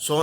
100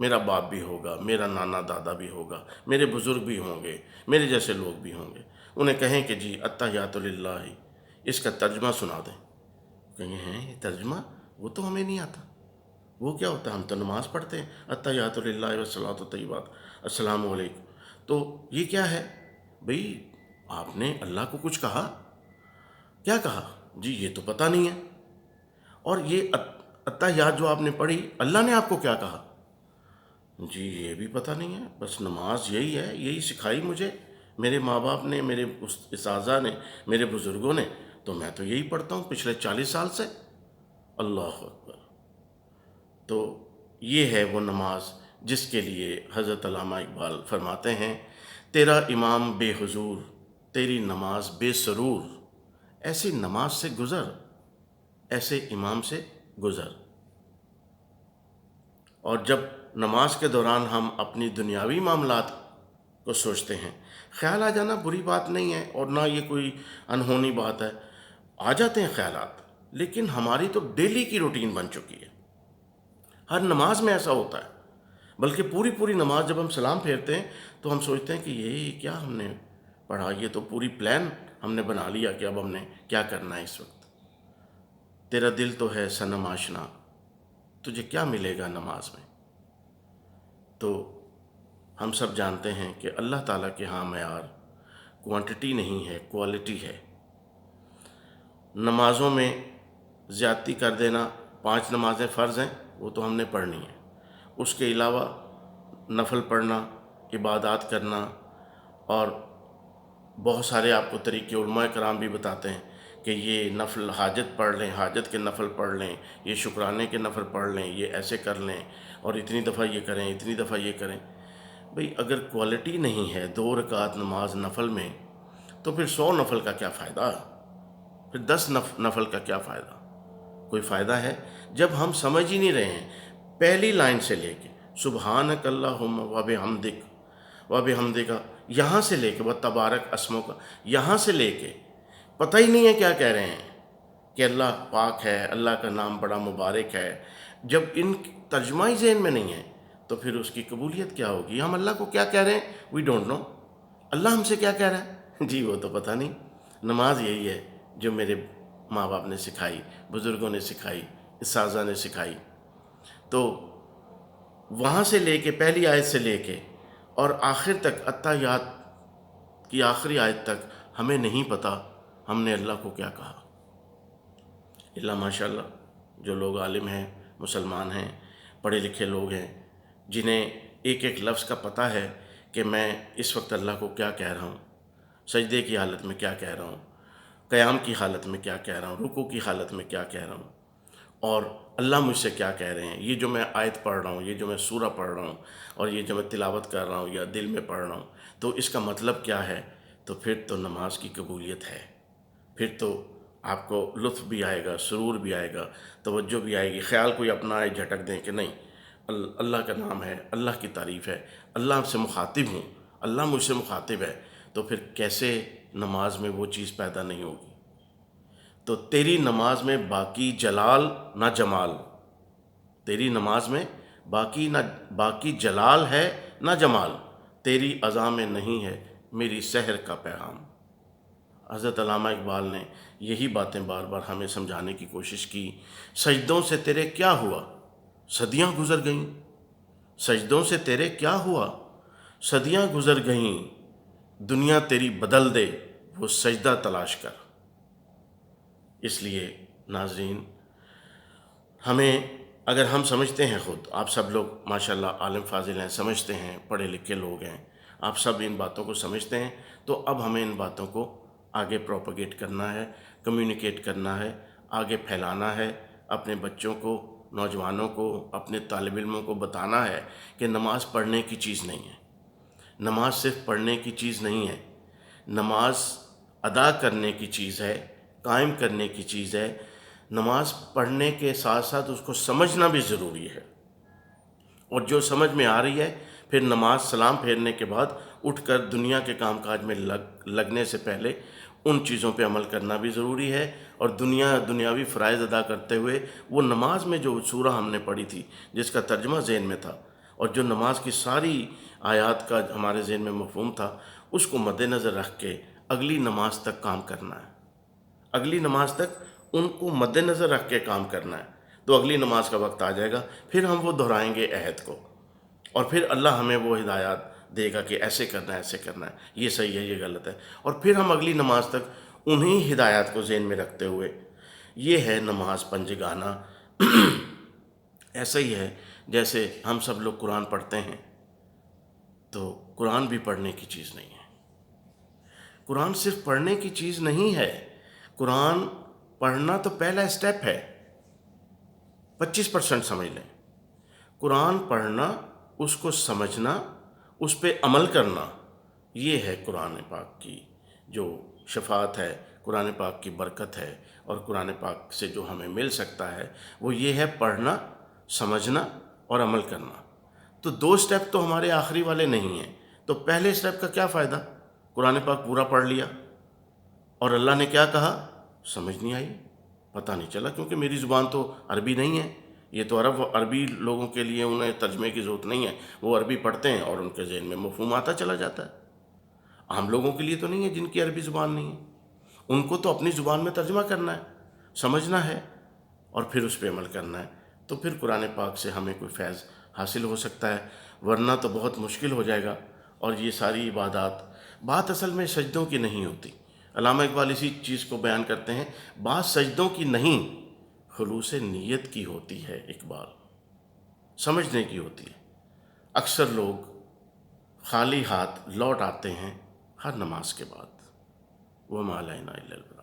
میرا باپ بھی ہوگا، میرا نانا دادا بھی ہوگا، میرے بزرگ بھی ہوں گے، میرے جیسے لوگ بھی ہوں گے، انہیں کہیں کہ جی التحیات للہ، اس کا ترجمہ سنا دیں، کہیں گے ہیں یہ ترجمہ؟ وہ تو ہمیں نہیں آتا، وہ کیا ہوتا ہے؟ ہم تو نماز پڑھتے ہیں، التحیات للہ والصلاۃ الطیبات، السلام علیکم، تو یہ کیا ہے؟ بھئی آپ نے اللہ کو کچھ کہا؟ کیا کہا؟ جی یہ تو پتہ نہیں ہے۔ اور یہ التحیات جو آپ نے پڑھی، اللہ نے آپ کو کیا کہا؟ جی یہ بھی پتہ نہیں ہے، بس نماز یہی ہے، یہی سکھائی مجھے میرے ماں باپ نے، میرے اساتذہ نے، میرے بزرگوں نے، تو میں تو یہی پڑھتا ہوں پچھلے 40 سال سے۔ اللہ اکبر! تو یہ ہے وہ نماز جس کے لیے حضرت علامہ اقبال فرماتے ہیں، تیرا امام بے حضور، تیری نماز بے سرور، ایسی نماز سے گزر، ایسے امام سے گزر۔ اور جب نماز کے دوران ہم اپنی دنیاوی معاملات کو سوچتے ہیں، خیال آ جانا بری بات نہیں ہے، اور نہ یہ کوئی انہونی بات ہے، آ جاتے ہیں خیالات، لیکن ہماری تو ڈیلی کی روٹین بن چکی ہے، ہر نماز میں ایسا ہوتا ہے۔ بلکہ پوری پوری نماز جب ہم سلام پھیرتے ہیں تو ہم سوچتے ہیں کہ یہ کیا ہم نے پڑھا، یہ تو پوری پلان ہم نے بنا لیا کہ اب ہم نے کیا کرنا ہے اس وقت۔ تیرا دل تو ہے صنم آشنا، تجھے کیا ملے گا نماز میں؟ تو ہم سب جانتے ہیں کہ اللہ تعالیٰ کے ہاں معیار کوانٹٹی نہیں ہے، کوالٹی ہے۔ نمازوں میں زیادتی کر دینا، 5 نمازیں فرض ہیں وہ تو ہم نے پڑھنی ہیں، اس کے علاوہ نفل پڑھنا، عبادات کرنا، اور بہت سارے آپ کو طریقے علماء کرام بھی بتاتے ہیں کہ یہ نفل حاجت پڑھ لیں، حاجت کے نفل پڑھ لیں، یہ شکرانے کے نفل پڑھ لیں، یہ ایسے کر لیں، اور اتنی دفعہ یہ کریں، اتنی دفعہ یہ کریں۔ بھئی اگر کوالٹی نہیں ہے 2 رکعت نماز نفل میں، تو پھر 100 نفل کا کیا فائدہ؟ پھر 10 نفل کا کیا فائدہ؟ کوئی فائدہ ہے؟ جب ہم سمجھ ہی نہیں رہے ہیں، پہلی لائن سے لے کے سبحانک اللہم و بحمدک و بحمدک، یہاں سے لے کے وہ تبارک اسموں کا، یہاں سے لے کے پتہ ہی نہیں ہے کیا کہہ رہے ہیں کہ اللہ پاک ہے، اللہ کا نام بڑا مبارک ہے۔ جب ان ترجمہ ہی ذہن میں نہیں ہے تو پھر اس کی قبولیت کیا ہوگی؟ ہم اللہ کو کیا کہہ رہے ہیں؟ We don't know. اللہ ہم سے کیا کہہ رہا ہے؟ جی وہ تو پتہ نہیں۔ نماز یہی ہے جو میرے ماں باپ نے سکھائی، بزرگوں نے سکھائی، اساتذہ نے سکھائی۔ تو وہاں سے لے کے، پہلی آیت سے لے کے اور آخر تک، التحیات کی آخری آیت تک، ہمیں نہیں پتہ ہم نے اللہ کو کیا کہا۔ اللہ ماشاء اللہ جو لوگ عالم ہیں، مسلمان ہیں، پڑھے لکھے لوگ ہیں، جنہیں ایک ایک لفظ کا پتہ ہے کہ میں اس وقت اللہ کو کیا کہہ رہا ہوں، سجدے کی حالت میں کیا کہہ رہا ہوں، قیام کی حالت میں کیا کہہ رہا ہوں، رکوع کی حالت میں کیا کہہ رہا ہوں، اور اللہ مجھ سے کیا کہہ رہے ہیں۔ یہ جو میں آیت پڑھ رہا ہوں، یہ جو میں سورہ پڑھ رہا ہوں، اور یہ جو میں تلاوت کر رہا ہوں یا دل میں پڑھ رہا ہوں، تو اس کا مطلب کیا ہے؟ تو پھر تو نماز کی قبولیت ہے، پھر تو آپ کو لطف بھی آئے گا، سرور بھی آئے گا، توجہ بھی آئے گی، خیال کوئی اپنا آئے جھٹک دیں کہ نہیں، اللہ کا نام ہے، اللہ کی تعریف ہے، اللہ سے مخاطب ہوں، اللہ مجھ سے مخاطب ہے، تو پھر کیسے نماز میں وہ چیز پیدا نہیں ہوگی؟ تو تیری نماز میں باقی جلال نہ جمال، تیری نماز میں باقی جلال ہے نہ جمال، تیری اذاں میں نہیں ہے میری سحر کا پیغام۔ حضرت علامہ اقبال نے یہی باتیں بار بار ہمیں سمجھانے کی کوشش کی۔ سجدوں سے تیرے کیا ہوا، صدیاں گزر گئیں، سجدوں سے تیرے کیا ہوا، صدیاں گزر گئیں، دنیا تیری بدل دے وہ سجدہ تلاش کر۔ اس لیے ناظرین، ہمیں، اگر ہم سمجھتے ہیں، خود آپ سب لوگ ماشاءاللہ عالم فاضل ہیں، سمجھتے ہیں، پڑھے لکھے لوگ ہیں، آپ سب ان باتوں کو سمجھتے ہیں، تو اب ہمیں ان باتوں کو آگے پروپیگیٹ کرنا ہے، کمیونیکیٹ کرنا ہے، آگے پھیلانا ہے، اپنے بچوں کو، نوجوانوں کو، اپنے طالب علموں کو بتانا ہے کہ نماز پڑھنے کی چیز نہیں ہے، نماز صرف پڑھنے کی چیز نہیں ہے، نماز ادا کرنے کی چیز ہے، قائم کرنے کی چیز ہے۔ نماز پڑھنے کے ساتھ ساتھ اس کو سمجھنا بھی ضروری ہے، اور جو سمجھ میں آ رہی ہے، پھر نماز سلام پھیرنے کے بعد اٹھ کر دنیا کے کام کاج میں لگنے سے پہلے ان چیزوں پہ عمل کرنا بھی ضروری ہے، اور دنیاوی فرائض ادا کرتے ہوئے وہ نماز میں جو سورہ ہم نے پڑھی تھی، جس کا ترجمہ ذہن میں تھا، اور جو نماز کی ساری آیات کا ہمارے ذہن میں مفہوم تھا اس کو مد نظر رکھ کے اگلی نماز تک کام کرنا ہے، اگلی نماز تک ان کو مد نظر رکھ کے کام کرنا ہے، تو اگلی نماز کا وقت آ جائے گا، پھر ہم وہ دہرائیں گے عہد کو، اور پھر اللہ ہمیں وہ ہدایات دے گا کہ ایسے کرنا ہے، ایسے کرنا ہے، یہ صحیح ہے، یہ غلط ہے، اور پھر ہم اگلی نماز تک انہی ہدایات کو ذہن میں رکھتے ہوئے، یہ ہے نماز پنجگانہ۔ ایسا ہی ہے جیسے ہم سب لوگ قرآن پڑھتے ہیں، تو قرآن بھی پڑھنے کی چیز نہیں ہے، قرآن صرف پڑھنے کی چیز نہیں ہے، قرآن پڑھنا تو پہلا اسٹیپ ہے، 25% سمجھ لیں۔ قرآن پڑھنا، اس کو سمجھنا، اس پہ عمل کرنا، یہ ہے قرآن پاک کی جو شفاعت ہے، قرآن پاک کی برکت ہے، اور قرآن پاک سے جو ہمیں مل سکتا ہے وہ یہ ہے پڑھنا، سمجھنا اور عمل کرنا۔ تو 2 اسٹیپ تو ہمارے آخری والے نہیں ہیں، تو پہلے اسٹیپ کا کیا فائدہ؟ قرآن پاک پورا پڑھ لیا اور اللہ نے کیا کہا سمجھ نہیں آئی، پتہ نہیں چلا، کیونکہ میری زبان تو عربی نہیں ہے، یہ تو عربی لوگوں کے لیے انہیں ترجمے کی ضرورت نہیں ہے، وہ عربی پڑھتے ہیں اور ان کے ذہن میں مفہوم آتا چلا جاتا ہے۔ عام لوگوں کے لیے تو نہیں ہے جن کی عربی زبان نہیں ہے، ان کو تو اپنی زبان میں ترجمہ کرنا ہے، سمجھنا ہے اور پھر اس پہ عمل کرنا ہے، تو پھر قرآن پاک سے ہمیں کوئی فیض حاصل ہو سکتا ہے، ورنہ تو بہت مشکل ہو جائے گا۔ اور یہ ساری عبادات، بات اصل میں سجدوں کی نہیں ہوتی، علامہ اقبال اسی چیز کو بیان کرتے ہیں، بات سجدوں کی نہیں، خلوص نیت کی ہوتی ہے، اقبال سمجھنے کی ہوتی ہے۔ اکثر لوگ خالی ہاتھ لوٹ آتے ہیں ہر نماز کے بعد، وَمَا عَلَيْنَا إِلَّا الْبَلَاغُ۔